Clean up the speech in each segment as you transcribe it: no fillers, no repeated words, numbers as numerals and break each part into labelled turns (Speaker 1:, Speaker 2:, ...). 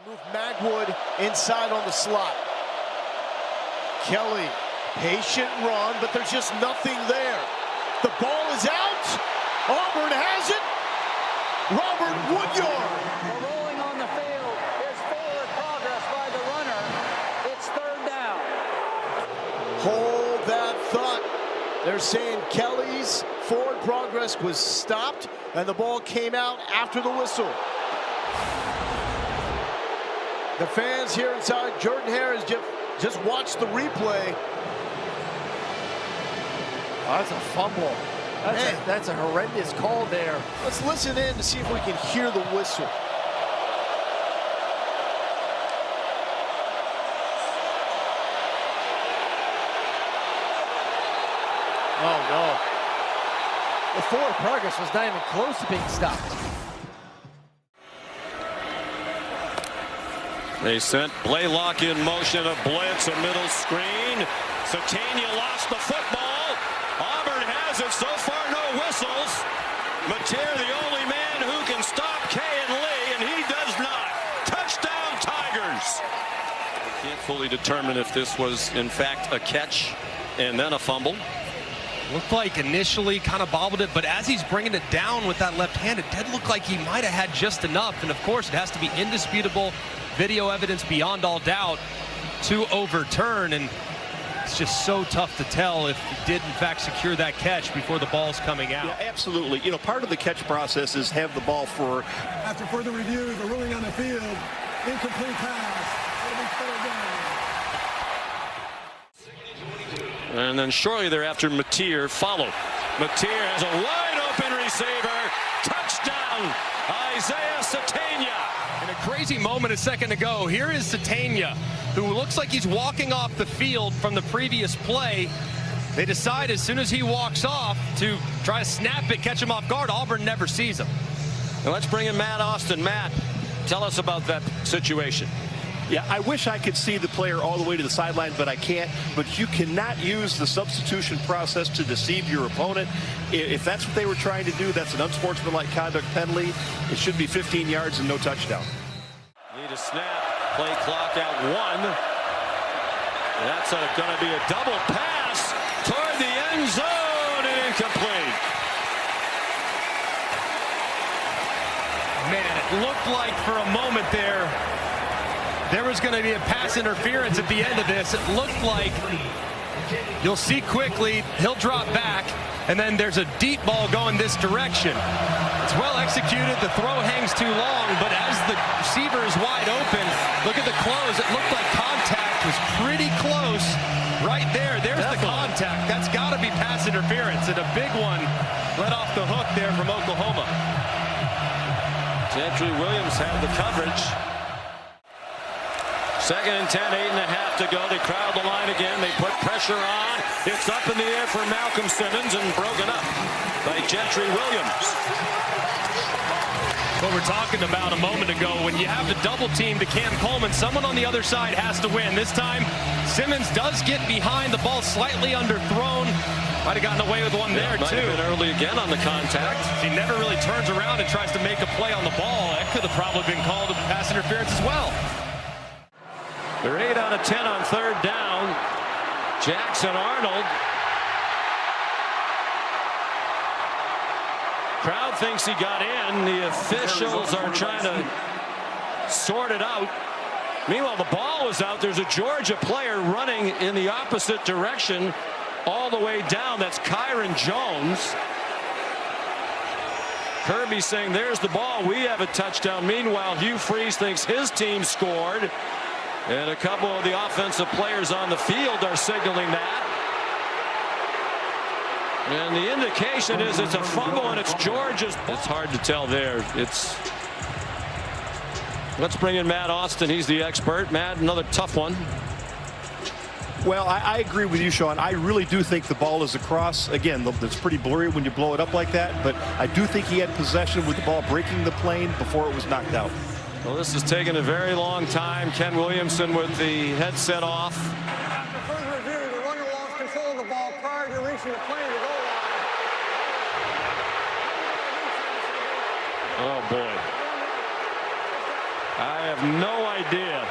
Speaker 1: Move Magwood inside on the slot. Kelly, patient run, but there's just nothing there. The ball is out. Auburn has it. Robert Woodyard.
Speaker 2: The rolling on the field is forward progress by the runner. It's third down.
Speaker 1: Hold that thought. They're saying Kelly's forward progress was stopped, and the ball came out after the whistle. The fans here inside, Jordan Harris just watched the replay.
Speaker 3: Oh, that's a fumble. That's a horrendous call there.
Speaker 1: Let's listen in to see if we can hear the whistle.
Speaker 3: Oh, no. The forward progress was not even close to being stopped.
Speaker 4: They sent Blaylock in motion, a blitz, a middle screen. Satania lost the football. Auburn has it. So far, no whistles. Mateer, the only man who can stop Kayin Lee, and he does not. Touchdown, Tigers. We can't fully determine if this was, in fact, a catch and then a fumble.
Speaker 5: Looked like initially kind of bobbled it, but as he's bringing it down with that left hand, it did look like he might have had just enough. And of course, it has to be indisputable video evidence beyond all doubt to overturn. And it's just so tough to tell if he did in fact secure that catch before the ball's coming out.
Speaker 6: Yeah, absolutely. You know, part of the catch process is have the ball for.
Speaker 7: After further review, the ruling on the field, incomplete pass. It'll be third down.
Speaker 4: And then shortly thereafter, Mateer followed. Mateer has a wide open receiver. Touchdown, Isaiah Satania.
Speaker 5: In a crazy moment a second ago, here is Satania, who looks like he's walking off the field from the previous play. They decide as soon as he walks off to try to snap it, catch him off guard. Auburn never sees him.
Speaker 4: And let's bring in Matt Austin. Matt, tell us about that situation.
Speaker 6: Yeah, I wish I could see the player all the way to the sideline, but I can't. But you cannot use the substitution process to deceive your opponent. If that's what they were trying to do, that's an unsportsmanlike conduct penalty. It should be 15 yards and no touchdown.
Speaker 4: Need a snap. Play clock at 1. That's going to be a double pass toward the end zone and incomplete.
Speaker 5: Man, it looked like for a moment there was going to be a pass interference at the end of this. It looked like you'll see quickly he'll drop back, and then there's a deep ball going this direction. It's well executed. The throw hangs too long, but as the receiver is wide open, look at the close. It looked like contact was pretty close right there. There's the contact. That's got to be pass interference, and a big one let off the hook there from Oklahoma.
Speaker 4: Gentry Williams had the coverage. Second and 10, 8.5 to go. They crowd the line again. They put pressure on. It's up in the air for Malcolm Simmons and broken up by Gentry Williams.
Speaker 5: What we're talking about a moment ago, when you have the double team to Cam Coleman, someone on the other side has to win. This time, Simmons does get behind. The ball slightly underthrown. Might have gotten away with one there,
Speaker 4: might
Speaker 5: too.
Speaker 4: Have been early again on the contact.
Speaker 5: He never really turns around and tries to make a play on the ball. That could have probably been called a pass interference as well.
Speaker 4: They're 8 out of 10 on third down. Jackson Arnold. Crowd thinks he got in. The officials are trying to sort it out. Meanwhile, the ball was out. There's a Georgia player running in the opposite direction all the way down. That's Kyron Jones. Kirby saying there's the ball. We have a touchdown. Meanwhile, Hugh Freeze thinks his team scored. And a couple of the offensive players on the field are signaling that. And the indication is it's a fumble and it's Georgia's. It's hard to tell there. Let's bring in Matt Austin. He's the expert. Matt, another tough one.
Speaker 6: Well, I agree with you, Sean. I really do think the ball is across. Again, it's pretty blurry when you blow it up like that. But I do think he had possession with the ball breaking the plane before it was knocked out.
Speaker 4: Well, this has taken a very long time. Ken Williamson with the headset off.
Speaker 2: After further review, the runner lost control of the ball prior to reaching the plane to goal line.
Speaker 4: Oh, boy. I have no idea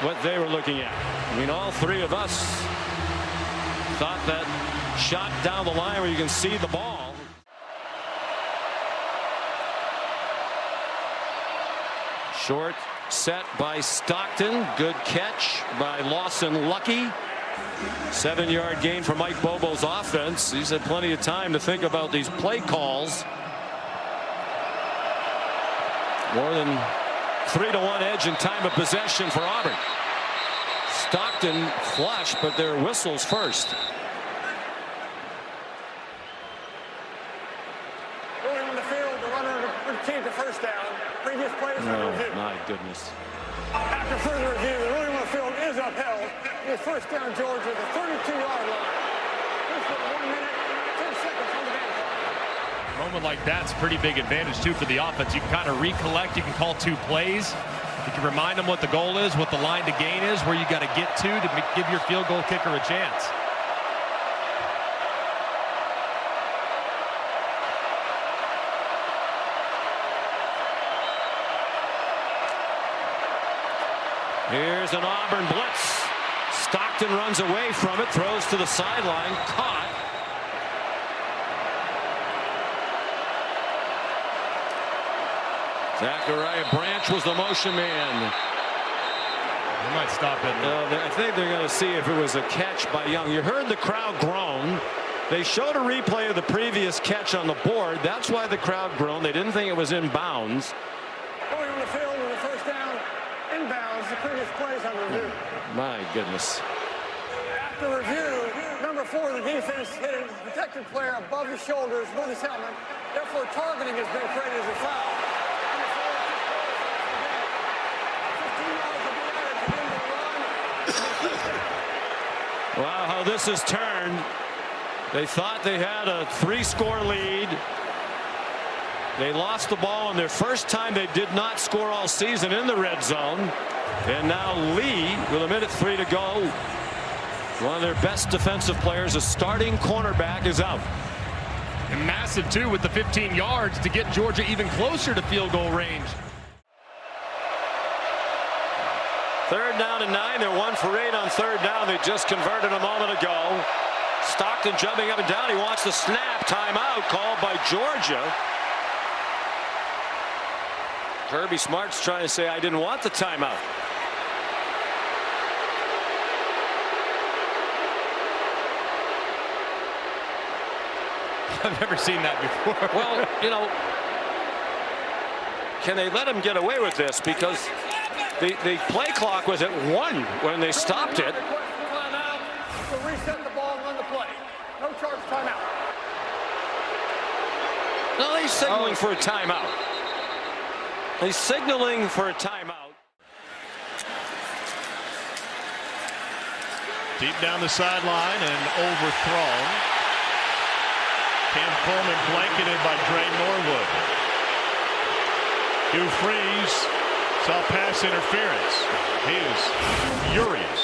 Speaker 4: what they were looking at. I mean, all three of us thought that shot down the line where you can see the ball. Short set by Stockton. Good catch by Lawson Lucky. 7-yard gain for Mike Bobo's offense. He's had plenty of time to think about these play calls. More than 3-1 edge in time of possession for Auburn. Stockton flush, but their whistles first.
Speaker 7: Rolling on the field, the runner received the first down. Previous plays are reviewed.
Speaker 4: My goodness.
Speaker 7: After further review, the ruling on the field is upheld. It's first down, Georgia, the 32-yard line. This with 1 minute, 10 seconds on the game clock.
Speaker 5: A moment like that's a pretty big advantage, too, for the offense. You can kind of recollect. You can call 2 plays. You can remind them what the goal is, what the line to gain is, where you got to get to give your field goal kicker a chance.
Speaker 4: Here's an Auburn blitz. Stockton runs away from it, throws to the sideline, caught. Zachariah Branch was the motion man.
Speaker 5: They might stop it.
Speaker 4: I think they're going to see if it was a catch by Young. You heard the crowd groan. They showed a replay of the previous catch on the board. That's why the crowd groaned. They didn't think it was in bounds.
Speaker 7: Going on the field with a first down, inbounds. The previous plays on review.
Speaker 4: My goodness.
Speaker 7: After review, number 4 of the defense hit a protected player above his shoulders with his helmet. Therefore, targeting has been created as a foul.
Speaker 4: Wow, how this has turned. They thought they had a 3-score lead. They lost the ball on their first time they did not score all season in the red zone. And now Lee, with 1:03 to go, one of their best defensive players, a starting cornerback, is out.
Speaker 5: And massive, too, with the 15 yards to get Georgia even closer to field goal range.
Speaker 4: 3rd down and 9. They're 1 for 8 on 3rd down. They just converted a moment ago. Stockton jumping up and down. He wants the snap. Timeout called by Georgia. Kirby Smart's trying to say, I didn't want the timeout.
Speaker 5: I've never seen that before.
Speaker 4: Well, you know, can they let him get away with this? Because the play clock was at 1 when they stopped it.
Speaker 7: To reset the ball and run the play. No charge, timeout.
Speaker 4: No, he's signaling for a timeout. He's signaling for a timeout.
Speaker 6: Deep down the sideline and overthrown. Cam Coleman blanketed by Dre Norwood. Hugh Freeze saw pass interference. He is furious.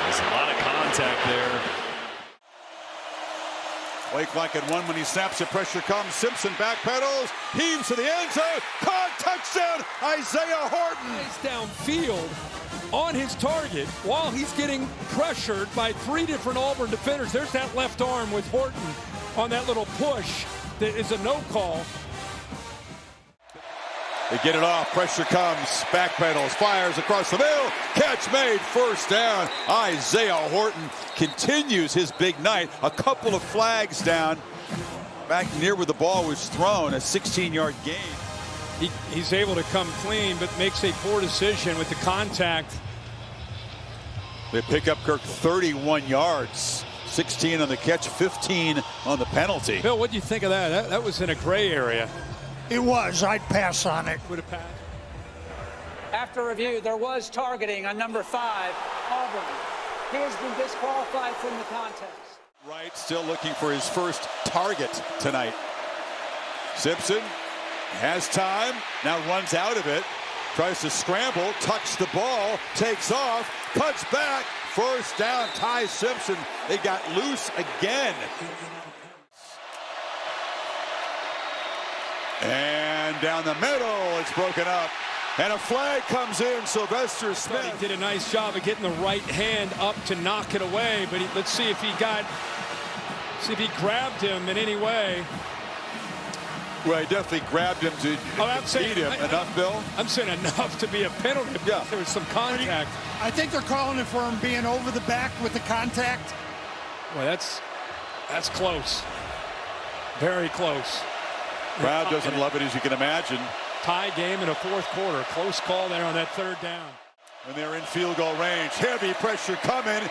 Speaker 5: There's a lot of contact there.
Speaker 8: Play clock at 1 when he snaps it. Pressure comes. Simpson backpedals. Heaves to the end zone. Caught. Touchdown. Isaiah Horton.
Speaker 9: Downfield on his target while he's getting pressured by 3 different Auburn defenders. There's that left arm with Horton on that little push that is a no call.
Speaker 8: They get it off. Pressure comes. Backpedals. Fires across the middle. Catch made. First down. Isaiah Horton continues his big night. A couple of flags down. Back near where the ball was thrown. A 16-yard gain.
Speaker 9: He's able to come clean, but makes a poor decision with the contact.
Speaker 8: They pick up Kirk 31 yards. 16 on the catch, 15 on the penalty.
Speaker 9: Bill, what do you think of that? That was in a gray area.
Speaker 10: It was. I'd pass on it.
Speaker 9: Would have passed.
Speaker 2: After review, there was targeting on number 5, Auburn. He has been disqualified from the contest.
Speaker 8: Wright still looking for his first target tonight. Simpson has time, now runs out of it, tries to scramble, tucks the ball, takes off, cuts back, first down. Ty Simpson, they got loose again. down the middle. It's broken up. And a flag comes in. Sylvester Smith.
Speaker 9: He did a nice job of getting the right hand up to knock it away, but let's see if he grabbed him in any way.
Speaker 8: Well, he definitely grabbed him to beat him. Enough, Bill?
Speaker 9: I'm saying enough to be a penalty.
Speaker 8: Yeah.
Speaker 9: There was some contact.
Speaker 10: I think they're calling it for him being over the back with the contact.
Speaker 9: Well, that's close. Very close.
Speaker 8: Crowd doesn't love it, as you can imagine.
Speaker 9: Tie game in the fourth quarter. Close call there on that third down.
Speaker 8: When they're in field goal range, heavy pressure coming.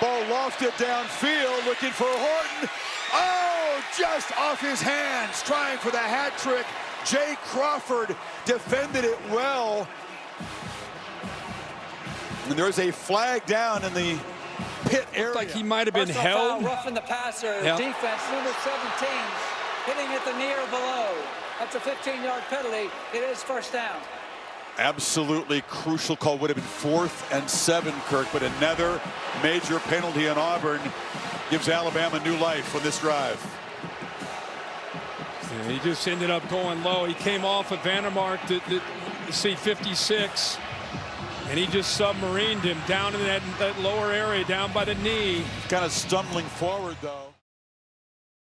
Speaker 8: Ball lofted downfield, looking for Horton. Oh, just off his hands, trying for the hat trick. Jay Crawford defended it well. And there's a flag down in the pit area.
Speaker 9: Like he might have been held.
Speaker 2: Roughing the passer.
Speaker 9: Yeah.
Speaker 2: Defense, number 17, hitting at the knee or below. That's a 15-yard penalty. It is first down.
Speaker 8: Absolutely crucial call. Would have been 4th and 7, Kirk, but another major penalty on Auburn gives Alabama new life on this drive.
Speaker 9: Yeah, he just ended up going low. He came off of Vandermark to see 56, and he just submarined him down in that lower area, down by the knee.
Speaker 8: Kind of stumbling forward, though.